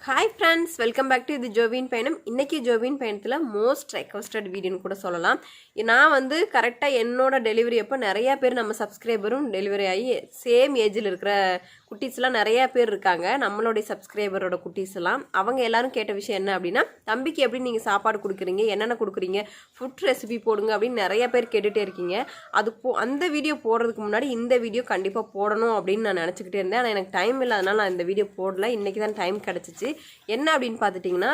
Hi friends, welcome back to இது ஜோவின் பயணம். இன்றைக்கி ஜோவின் பயணத்தில் மோஸ்ட் ரெக்வஸ்டட் வீடியோன்னு கூட சொல்லலாம். நான் வந்து கரெக்டாக என்னோட டெலிவரி அப்போ நிறையா பேர் நம்ம சப்ஸ்கிரைபரும் டெலிவரி ஆகி சேம் ஏஜில் இருக்கிற குட்டீஸ்லாம் நிறையா பேர் இருக்காங்க. நம்மளுடைய சப்ஸ்கிரைபரோட குட்டீஸ்லாம் அவங்க எல்லாரும் கேட்ட விஷயம் என்ன அப்படின்னா, தம்பிக்கு எப்படி நீங்கள் சாப்பாடு கொடுக்குறீங்க, என்னென்ன கொடுக்குறீங்க, ஃபுட் ரெசிபி போடுங்க அப்படின்னு நிறையா பேர் கேட்டுகிட்டே இருக்கீங்க. அந்த வீடியோ போடுறதுக்கு முன்னாடி இந்த வீடியோ கண்டிப்பாக போடணும் அப்படின்னு நான் நினச்சிக்கிட்டே இருந்தேன். ஆனால் எனக்கு டைம் இல்லாதனால நான் இந்த வீடியோ போடல. இன்றைக்கி தான் டைம் கிடச்சிச்சு. என்ன அப்படின்னு பார்த்துட்டிங்கன்னா,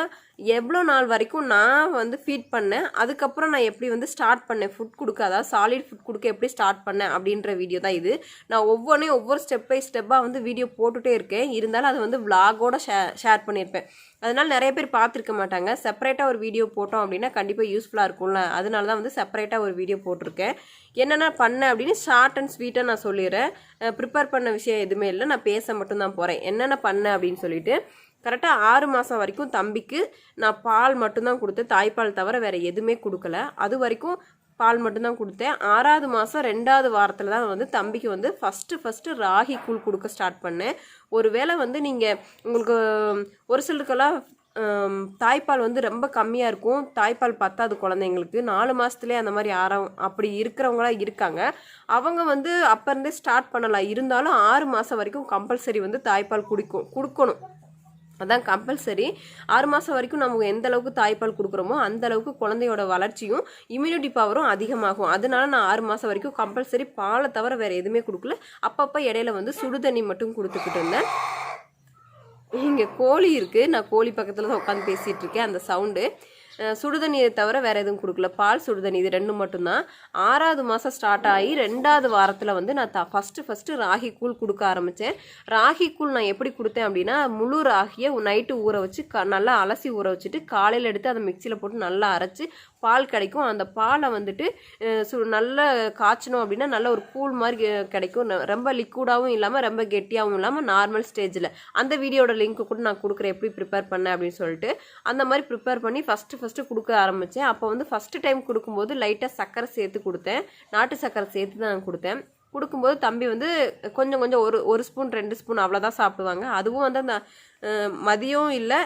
எவ்வளோ நாள் வரைக்கும் நான் வந்து ஃபீட் பண்ணேன், அதுக்கப்புறம் நான் எப்படி வந்து ஸ்டார்ட் பண்ணேன் ஃபுட் கொடுக்க, அதாவது சாலிட் ஃபுட் கொடுக்க எப்படி ஸ்டார்ட் பண்ணேன் அப்படின்ற வீடியோ தான் இது. நான் ஒவ்வொரு ஸ்டெப் பை ஸ்டெப்பாக வந்து வீடியோ போட்டுகிட்டே இருக்கேன். இருந்தாலும் அது வந்து விலாகோட ஷேர் பண்ணியிருப்பேன். அதனால் நிறைய பேர் பார்த்துருக்க மாட்டாங்க. செப்பரேட்டாக ஒரு வீடியோ போட்டோம் அப்படின்னா கண்டிப்பாக யூஸ்ஃபுல்லாக இருக்கும்ல. அதனால தான் வந்து செப்பரேட்டாக ஒரு வீடியோ போட்டிருக்கேன். என்னென்ன பண்ணேன் அப்படின்னு ஷார்ட் அண்ட் ஸ்வீட்டாக நான் சொல்லிடுறேன். ப்ரிப்பேர் பண்ண விஷயம் எதுவுமே இல்லை, நான் பேச மட்டும்தான் போகிறேன். என்னென்ன பண்ணேன் அப்படின்னு சொல்லிட்டு, கரெக்டாக 6 மாதம் வரைக்கும் தம்பிக்கு நான் பால் மட்டும்தான் கொடுத்தேன். தாய்ப்பால் தவிர வேறு எதுவுமே கொடுக்கல. அது வரைக்கும் பால் மட்டும்தான் கொடுத்தேன். 6வது மாதம் 2வது வாரத்தில் தான் வந்து தம்பிக்கு வந்து ஃபஸ்ட்டு ராகி கூழ் கொடுக்க ஸ்டார்ட் பண்ணேன். ஒருவேளை வந்து நீங்கள் உங்களுக்கு ஒரு சிலருக்கெல்லாம் தாய்ப்பால் வந்து ரொம்ப கம்மியாக இருக்கும், தாய்ப்பால் பத்தாது குழந்தைங்களுக்கு, 4 மாதத்துலேயே அந்த மாதிரி அப்படி இருக்கிறவங்களாம் இருக்காங்க. அவங்க வந்து அப்போ இருந்தே ஸ்டார்ட் பண்ணலாம். இருந்தாலும் 6 மாதம் வரைக்கும் கம்பல்சரி வந்து தாய்ப்பால் கொடுக்கணும். அதான் கம்பல்சரி. 6 மாதம் வரைக்கும் நம்ம எந்த அளவுக்கு தாய்ப்பால் கொடுக்குறோமோ அந்த அளவுக்கு குழந்தையோட வளர்ச்சியும் இம்யூனிட்டி பவரும் அதிகமாகும். அதனால நான் 6 மாதம் வரைக்கும் கம்பல்சரி பாலை தவிர வேறு எதுவுமே கொடுக்கல. அப்பப்போ இடையில வந்து சுடுதண்ணி மட்டும் கொடுத்துக்கிட்டு இருந்தேன். இங்கே கோழி இருக்குது, நான் கோழி பக்கத்தில் தான் உட்காந்து பேசிகிட்டு இருக்கேன். அந்த சவுண்டு. சுடுதண்ணியை தவிர வேறு எதுவும் கொடுக்கல. பால் சுடுதண்ணி இது 2 மட்டும்தான். 6வது மாதம் ஸ்டார்ட் ஆகி 2வது வாரத்தில் வந்து நான் ஃபஸ்ட்டு ராகி கூழ் கொடுக்க ஆரம்பித்தேன். ராகி கூழ் நான் எப்படி கொடுத்தேன் அப்படின்னா, முழு ராகியை நைட்டு ஊற வச்சு நல்லா அலசி ஊற வச்சுட்டு காலையில் எடுத்து அதை மிக்சியில் போட்டு நல்லா அரைச்சி பால் கிடைக்கும். அந்த பாலை வந்துட்டு நல்லா காய்ச்சணும் அப்படின்னா நல்ல ஒரு கூழ் மாதிரி கிடைக்கும். ரொம்ப லிக்விடாகவும் இல்லாமல் ரொம்ப கெட்டியாகவும் இல்லாமல் நார்மல் ஸ்டேஜில். அந்த வீடியோட லிங்க்கு கூட நான் கொடுக்குறேன் எப்படி ப்ரிப்பேர் பண்ணேன் அப்படின்னு சொல்லிட்டு. அந்த மாதிரி ப்ரிப்பேர் பண்ணி ஃபஸ்ட்டு கொடுக்க ஆரம்பித்தேன். அப்போ வந்து ஃபஸ்ட்டு டைம் கொடுக்கும்போது லைட்டாக சர்க்கரை சேர்த்து கொடுத்தேன். நாட்டு சர்க்கரை சேர்த்து தான் நான் கொடுத்தேன். கொடுக்கும்போது தம்பி வந்து கொஞ்சம் ஒரு ஸ்பூன் 2 ஸ்பூன் அவ்வளோதான் சாப்பிடுவாங்க. அதுவும் வந்து அந்த மதியம் இல்லை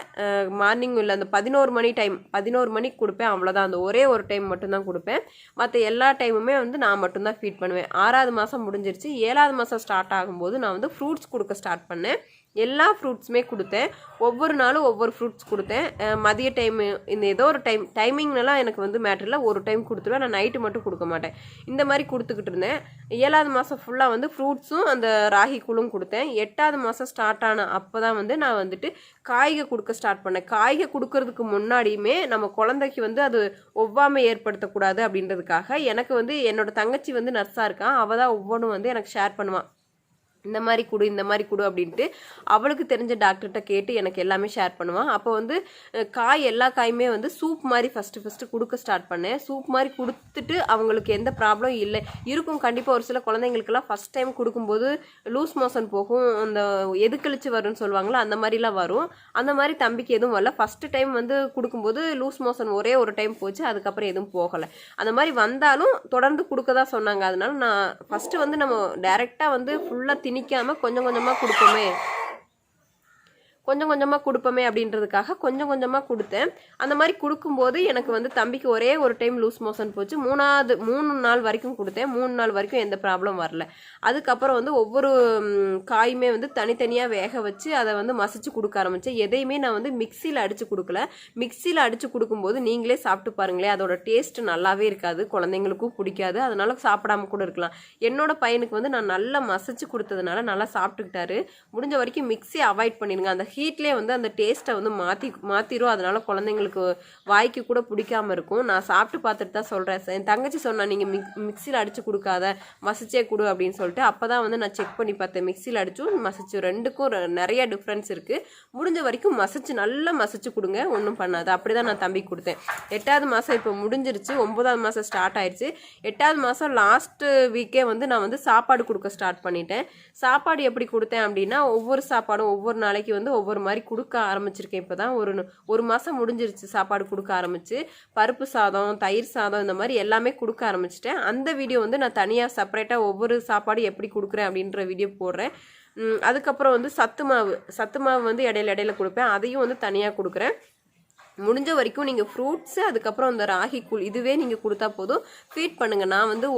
மார்னிங்கும் இல்லை, அந்த 11 மணிக்கு கொடுப்பேன். அவ்வளோதான். அந்த ஒரே ஒரு டைம் மட்டும்தான் கொடுப்பேன். மற்ற எல்லா டைமுமே வந்து நான் மட்டும்தான் ஃபீட் பண்ணுவேன். 6வது மாதம் முடிஞ்சிருச்சு. 7வது மாதம் ஸ்டார்ட் ஆகும்போது நான் வந்து ஃப்ரூட்ஸ் கொடுக்க ஸ்டார்ட் பண்ணேன். எல்லா ஃப்ரூட்ஸுமே கொடுத்தேன். ஒவ்வொரு நாளும் ஒவ்வொரு ஃப்ரூட்ஸ் கொடுத்தேன். மதிய டைமு இந்த ஏதோ ஒரு டைமிங்லாம் எனக்கு வந்து மேட்டர் இல்லை. ஒரு டைம் கொடுத்துருவேன். நான் நைட்டு மட்டும் கொடுக்க மாட்டேன். இந்த மாதிரி கொடுத்துக்கிட்டு இருந்தேன். 7வது மாதம் ஃபுல்லாக வந்து ஃப்ரூட்ஸும் அந்த ராகி கூழும் கொடுத்தேன். 8வது மாதம் ஸ்டார்ட் ஆன அப்போ தான் வந்து நான் வந்துட்டு காய்கறி கொடுக்க ஸ்டார்ட் பண்ணேன். காய்கறி கொடுக்கறதுக்கு முன்னாடியுமே நம்ம குழந்தைக்கு வந்து அது ஒவ்வாமை ஏற்படுத்தக்கூடாது அப்படின்றதுக்காக எனக்கு வந்து என்னோட தங்கச்சி வந்து நர்ஸாக இருக்கான். அவள் தான் ஒவ்வொன்றும் வந்து எனக்கு ஷேர் பண்ணுவான். இந்த மாதிரி கொடு அப்படின்ட்டு அவளுக்கு தெரிஞ்ச டாக்டர்கிட்ட கேட்டு எனக்கு எல்லாமே ஷேர் பண்ணுவான். அப்போ வந்து எல்லா காயுமே வந்து சூப் மாதிரி ஃபஸ்ட்டு கொடுக்க ஸ்டார்ட் பண்ணேன். சூப் மாதிரி கொடுத்துட்டு அவங்களுக்கு எந்த ப்ராப்ளம் இல்லை இருக்கும். கண்டிப்பாக ஒரு சில குழந்தைங்களுக்கெல்லாம் ஃபஸ்ட் டைம் கொடுக்கும்போது லூஸ் மோஷன் போகும், அந்த எதுக்கழிச்சு வரும்னு சொல்லுவாங்களோ அந்த மாதிரிலாம் வரும். அந்த மாதிரி தம்பிக்கு எதுவும் வரல. ஃபஸ்ட்டு டைம் வந்து கொடுக்கும்போது லூஸ் மோஷன் ஒரே ஒரு டைம் போச்சு, அதுக்கப்புறம் எதுவும் போகலை. அந்த மாதிரி வந்தாலும் தொடர்ந்து கொடுக்க தான் சொன்னாங்க. அதனால நான் ஃபஸ்ட்டு வந்து நம்ம டைரெக்டாக வந்து ஃபுல்லாக திணிக்காமல் கொஞ்சம் கொஞ்சமாக கொடுப்போமே அப்படின்றதுக்காக கொஞ்சமாக கொடுத்தேன். அந்த மாதிரி கொடுக்கும்போது எனக்கு வந்து தம்பிக்கு ஒரே ஒரு டைம் லூஸ் மோஷன் போச்சு. 3 நாள் வரைக்கும் கொடுத்தேன். 3 நாள் வரைக்கும் எந்த ப்ராப்ளம் வரல. அதுக்கப்புறம் வந்து ஒவ்வொரு காயுமே வந்து தனித்தனியாக வேக வச்சு அதை வந்து மசிச்சு கொடுக்க ஆரம்பித்தேன். எதையுமே நான் வந்து மிக்சியில் அடித்து கொடுக்கல. மிக்சியில் அடித்து கொடுக்கும்போது நீங்களே சாப்பிட்டு பாருங்களேன், அதோட டேஸ்ட் நல்லாவே இருக்காது, குழந்தைங்களுக்கும் பிடிக்காது. அதனால சாப்பிடாம கூட இருக்கலாம். என்னோட பையனுக்கு வந்து நான் நல்லா மசிச்சு கொடுத்ததுனால நல்லா சாப்பிட்டுக்கிட்டாரு. முடிஞ்ச வரைக்கும் மிக்சி அவாய்ட் பண்ணிடுங்க. அந்த ஹீட்லேயே வந்து அந்த டேஸ்ட்டை வந்து மாற்றிடும். அதனால குழந்தைங்களுக்கு வாய்க்கு கூட பிடிக்காம இருக்கும். நான் சாப்பிட்டு பார்த்துட்டு தான் சொல்கிறேன். என் தங்கச்சி சொன்னா, நீங்கள் மிக்சியில் அடித்து கொடுக்காத, மசிச்சே கொடு அப்படின்னு சொல்லிட்டு. அப்போ தான் வந்து நான் செக் பண்ணி பார்த்தேன். மிக்சியில் அடிச்சும் மசிச்சு ரெண்டுக்கும் நிறைய டிஃப்ரென்ஸ் இருக்குது. முடிஞ்ச வரைக்கும் நல்லா மசிச்சு கொடுங்க, ஒன்றும் பண்ணாது. அப்படி தான் நான் தம்பிக்கு கொடுத்தேன். 8வது மாதம் இப்போ முடிஞ்சிருச்சு. 9வது மாதம் ஸ்டார்ட் ஆயிடுச்சு. 8வது மாதம் லாஸ்ட்டு வீக்கே வந்து நான் வந்து சாப்பாடு கொடுக்க ஸ்டார்ட் பண்ணிட்டேன். சாப்பாடு எப்படி கொடுத்தேன் அப்படின்னா, ஒவ்வொரு சாப்பாடும் ஒவ்வொரு நாளைக்கு வந்து ஒவ்வொரு மாதிரி கொடுக்க ஆரம்பிச்சிருக்கேன். இப்போ தான் ஒரு மாதம் முடிஞ்சிருச்சு சாப்பாடு கொடுக்க ஆரம்பிச்சு. பருப்பு சாதம், தயிர் சாதம், இந்த மாதிரி எல்லாமே கொடுக்க ஆரம்பிச்சிட்டேன். அந்த வீடியோ வந்து நான் தனியாக செப்பரேட்டாக ஒவ்வொரு சாப்பாடு எப்படி கொடுக்குறேன் அப்படின்ற வீடியோ போடுறேன். அதுக்கப்புறம் வந்து சத்து மாவு வந்து இடையில கொடுப்பேன், அதையும் வந்து தனியாக கொடுக்குறேன். முடிஞ்ச வரைக்கும் நீங்கள் ஃப்ரூட்ஸு அதுக்கப்புறம் இந்த ராகி கூழ் இதுவே நீங்கள் கொடுத்தா போதும். ஃபீட் பண்ணுங்கள். நான் வந்து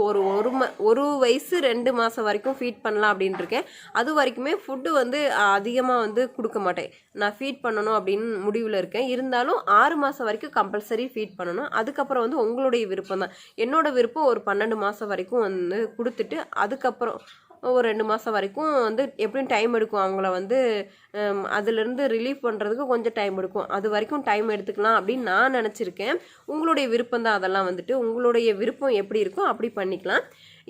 ஒரு வயசு 2 மாதம் வரைக்கும் ஃபீட் பண்ணலாம் அப்படின்ட்டு இருக்கேன். அது வரைக்குமே ஃபுட்டு வந்து அதிகமாக வந்து கொடுக்க மாட்டேன். நான் ஃபீட் பண்ணணும் அப்படின்னு முடிவில் இருக்கேன். இருந்தாலும் 6 மாதம் வரைக்கும் கம்பல்சரி ஃபீட் பண்ணணும். அதுக்கப்புறம் வந்து உங்களுடைய விருப்பம் தான். என்னோட விருப்பம் ஒரு 12 மாதம் வரைக்கும் வந்து கொடுத்துட்டு அதுக்கப்புறம் ஒரு 2 மாதம் வரைக்கும் வந்து எப்படியும் டைம் எடுக்கும். அவங்கள வந்து அதுலேருந்து ரிலீஃப் பண்ணுறதுக்கு கொஞ்சம் டைம் எடுக்கும். அது வரைக்கும் டைம் எடுத்துக்கலாம் அப்படின்னு நான் நினச்சிருக்கேன். உங்களுடைய விருப்பம் தான். அதெல்லாம் வந்துட்டு உங்களுடைய விருப்பம் எப்படி இருக்கோ அப்படி பண்ணிக்கலாம்.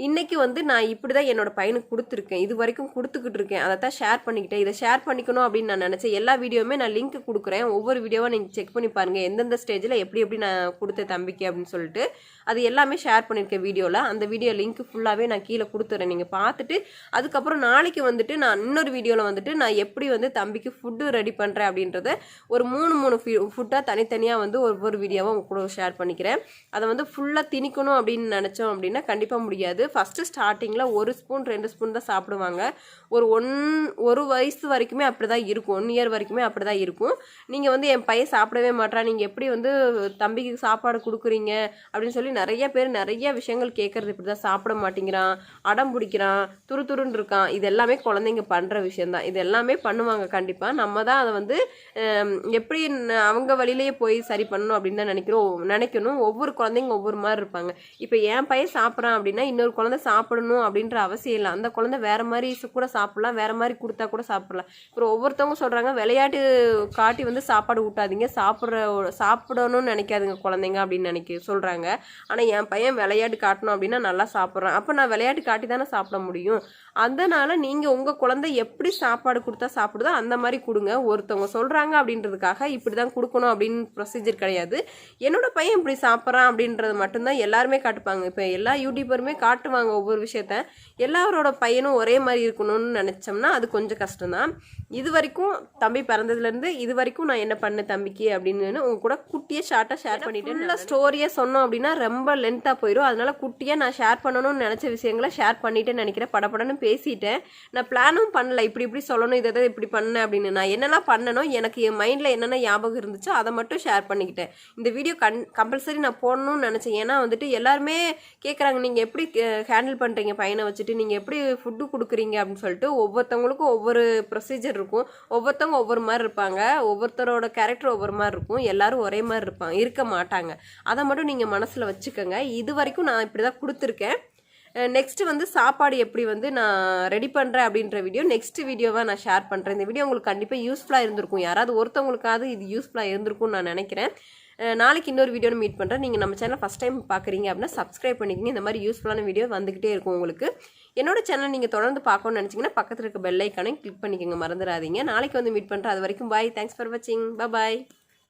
இன்றைக்கி வந்து நான் இப்படி தான் என்னோடய பையனுக்கு கொடுத்துருக்கேன். இது வரைக்கும் கொடுத்துக்கிட்டு இருக்கேன். அதை தான் ஷேர் பண்ணிக்கிட்டேன். இதை ஷேர் பண்ணிக்கணும் அப்படின்னு நான் நினச்சேன். எல்லா வீடியோவுமே நான் லிங்க் கொடுக்குறேன். ஒவ்வொரு வீடியோவாக நீங்கள் செக் பண்ணி பாருங்கள், எந்தெந்த ஸ்டேஜில் எப்படி நான் கொடுத்த தம்பிக்கு அப்படின்னு சொல்லிட்டு. அது எல்லாமே ஷேர் பண்ணியிருக்கேன் வீடியோவில். அந்த வீடியோ லிங்க் ஃபுல்லாகவே நான் கீழே கொடுத்துறேன். நீங்கள் பார்த்துட்டு அதுக்கப்புறம் நாளைக்கு வந்துட்டு நான் இன்னொரு வீடியோவில் வந்துட்டு நான் எப்படி வந்து தம்பிக்கு ஃபுட்டு ரெடி பண்ணுறேன் அப்படின்றத ஒரு 3 ஃபுட்டாக தனித்தனியாக வந்து ஒவ்வொரு வீடியோவாக உங்க கூட ஷேர் பண்ணிக்கிறேன். அதை வந்து ஃபுல்லாக திணிக்கணும் அப்படின்னு நினச்சோம் அப்படின்னா கண்டிப்பாக முடியாது. ஃபஸ்ட்டு ஸ்டார்டிங்கில் 1 ஸ்பூன் 2 ஸ்பூன் தான் சாப்பிடுவாங்க. ஒரு வயசு வரைக்குமே அப்படி தான் இருக்கும். 1 இயர் வரைக்குமே அப்படி தான் இருக்கும். நீங்கள் வந்து என் பையன் சாப்பிடவே மாட்டான், நீங்கள் எப்படி வந்து தம்பிக்கு சாப்பாடு கொடுக்குறீங்க அப்படின்னு சொல்லி நிறைய பேர் நிறைய விஷயங்கள் கேட்குறது. இப்படி தான் சாப்பிட மாட்டேங்கிறான், அடம் பிடிக்கிறான், துருன்னு இருக்கான். இது எல்லாமே குழந்தைங்க பண்ணுற விஷயந்தான். இது எல்லாமே பண்ணுவாங்க கண்டிப்பாக. நம்ம தான் அதை வந்து எப்படி அவங்க வழியிலேயே போய் சரி பண்ணணும் அப்படின்னு தான் நினைக்கணும். ஒவ்வொரு குழந்தைங்க ஒவ்வொரு மாதிரி இருப்பாங்க. இப்போ என் பையன் சாப்பிட்றான் அப்படின்னா இன்னொரு குழந்தை சாப்பிடணும் அப்படின்ற அவசியம் இல்லை. அந்த குழந்தை வேறு மாதிரி கூட சாப்பிடலாம், வேறு மாதிரி கொடுத்தா கூட சாப்பிடலாம். அப்புறம் ஒவ்வொருத்தவங்க சொல்கிறாங்க விளையாட்டு காட்டி வந்து சாப்பாடு ஊட்டாதீங்க, சாப்பிடணும்னு நினைக்காதுங்க குழந்தைங்க அப்படின்னு சொல்கிறாங்க. ஆனால் என் பையன் விளையாட்டு காட்டணும் அப்படின்னா நல்லா சாப்பிட்றான். அப்போ நான் விளையாட்டு காட்டி தானே சாப்பிட முடியும். அதனால் நீங்கள் உங்கள் குழந்தை எப்படி சாப்பாடு கொடுத்தா சாப்பிடுதோ அந்த மாதிரி கொடுங்க. ஒருத்தவங்க சொல்கிறாங்க அப்படின்றதுக்காக இப்படி தான் கொடுக்கணும் அப்படின்னு ப்ரொசீஜர் கிடையாது. என்னோட பையன் இப்படி சாப்பிட்றான் அப்படின்றது மட்டும்தான் எல்லாருமே காட்டுப்பாங்க. இப்போ எல்லா யூடியூபருமே காட்டுவாங்க ஒவ்வொரு விஷயத்த. எல்லாரோட பையனும் ஒரே மாதிரி இருக்கணும்னு நினச்சோம்னா அது கொஞ்சம் கஷ்டம்தான். இது வரைக்கும் தம்பி பிறந்ததுலேருந்து இது வரைக்கும் நான் என்ன பண்ணேன் தம்பிக்கு அப்படின்னு உங்க கூட குட்டியாக ஷார்ட்டாக ஷேர் பண்ணிட்டேன். நல்லா ஸ்டோரியாக சொன்னோம் அப்படின்னா ரொம்ப லென்த்தாக போயிடும். அதனால குட்டியாக நான் ஷேர் பண்ணணும்னு நினச்ச விஷயங்களை ஷேர் பண்ணிட்டேன்னு நினைக்கிறேன். படப்படன்னு பேசிட்டேன். நான் பிளானும் பண்ணல இப்படி சொல்லணும், இதை இப்படி பண்ணேன் அப்படின்னு. நான் என்னெல்லாம் பண்ணணும், எனக்கு என் மைண்டில் என்னென்ன ஞாபகம் இருந்துச்சோ அதை மட்டும் ஷேர் பண்ணிக்கிட்டேன். இந்த வீடியோ கம்பல்சரி நான் போடணும்னு நினச்சேன். ஏன்னா வந்துட்டு எல்லாருமே கேட்குறாங்க, நீங்கள் எப்படி ஹேண்டில் பண்ணுறீங்க பையனை வச்சுட்டு, நீங்கள் எப்படி ஃபுட்டு கொடுக்குறீங்க அப்படின்னு சொல்லிட்டு. ஒவ்வொருத்தவங்களுக்கும் ஒவ்வொரு ப்ரொசீஜர் இருக்கும். ஒவ்வொருத்தவங்க ஒவ்வொரு மாதிரி இருப்பாங்க. ஒவ்வொருத்தரோட கேரக்டர் ஒவ்வொரு மாதிரி இருக்கும். எல்லாரும் ஒரே மாதிரி இருக்க மாட்டாங்க. அதை மட்டும் நீங்கள் மனசில் வச்சுக்கோங்க. இது வரைக்கும் நான் இப்படி தான் கொடுத்துருக்கேன். நெக்ஸ்ட்டு வந்து சாப்பாடு எப்படி வந்து நான் ரெடி பண்ணுறேன் அப்படின்ற வீடியோ நெக்ஸ்ட் வீடியோவாக நான் ஷேர் பண்ணுறேன். இந்த வீடியோ உங்களுக்கு கண்டிப்பாக யூஸ்ஃபுல்லாக இருந்திருக்கும். யாராவது ஒருத்தவங்களுக்காவது இது யூஸ்ஃபுல்லாக இருந்திருக்கும்னு நான் நினைக்கிறேன். நாளைக்கு இன்னொரு வீடியோன்னு மீட் பண்ணுறேன். நீங்கள் நம்ம சேனல் ஃபஸ்ட் டைம் பார்க்குறீங்க அப்படின்னா சப்ஸ்கிரைப் பண்ணிக்கிங்க. இந்த மாதிரி யூஸ்ஃபுல்லான வீடியோ வந்துக்கிட்டே இருக்கும் உங்களுக்கு. என்னோட சேனல் நீங்கள் தொடர்ந்து பார்க்கணும்னு நினச்சிங்கன்னா பக்கத்தில் இருக்க பெல் ஐக்கானை கிளிக் பண்ணிக்கோங்க, மறந்துடாதீங்க. நாளைக்கு வந்து மீட் பண்ணுறேன். அது வரைக்கும் பாய். தேங்க்ஸ் ஃபார் வாட்சிங். பாய்.